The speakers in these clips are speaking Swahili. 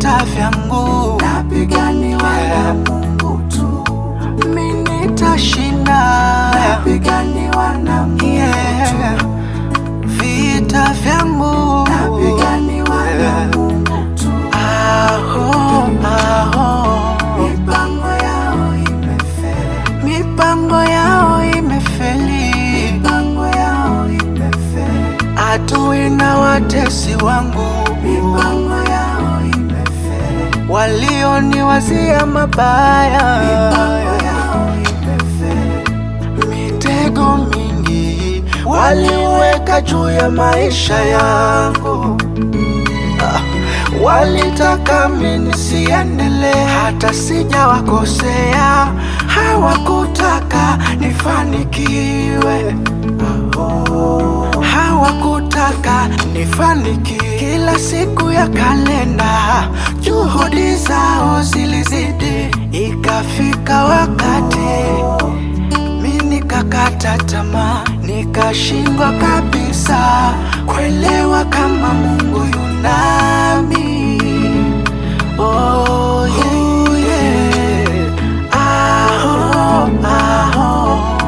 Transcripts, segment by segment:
vita vyangu napiganiwa na Mungu tu. mimi nitashinda, Napiganiwa na Mungu tu. Vita vyangu napiganiwa na Mungu tu. Mipango yao imefeli, mipango yao imefeli, mipango yao imefeli, adui na watesi wangu mipango yao imefeli, walioniwazia mabaya, mipango yao imefeli, mitego mingi waliweka juu ya maisha yangu. Walitaka mimi nisiendelee, hata sijawakosea, hawakutaka nifanikiwe, hawakutaka nifanikiwe. Kila siku ya kalenda juhudi zao zilizidi, ikafika wakati mimi nikakata tamaa, nikashindwa kabisa kuelewa kama Mungu yunami. Oh yeah.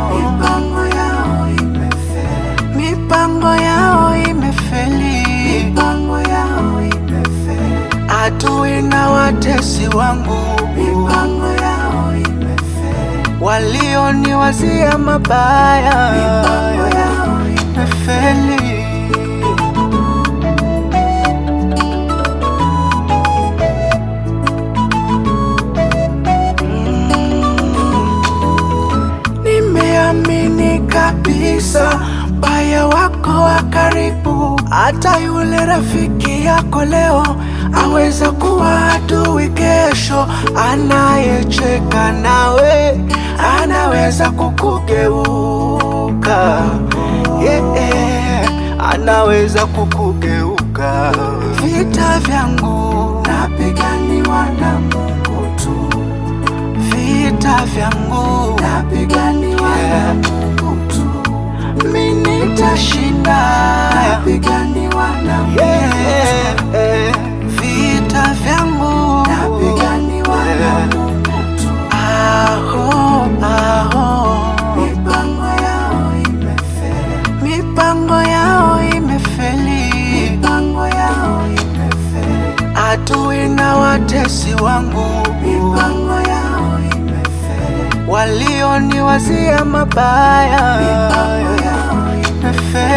mipango yao imefeli, Mipango yao imefeli, mipango yao imefeli, adui na watesi wangu mipango yao imefeli, walioniwazia mabaya, mipango yao imefeli. Nimeamini kabisa mbaya wako wa karibu, hata yule rafiki yako leo aweza kuwa adui kesho. Anayecheka nawe anaweza kukugeuka, anaweza kukugeuka. Vita vyangu napiganiwa na Mungu tu. vita vyangu Napiganiwa na Mungu tu. mimi nitashinda, Napiganiwa na Mungu tu. vita vyangu Napiganiwa na Mungu tu. Mipango yao imefeli, mipango yao imefeli, mipango yao imefeli, adui na watesi wangu mipango yao imefeli, walioniwazia mabaya, mipango yao imefeli. imefeli.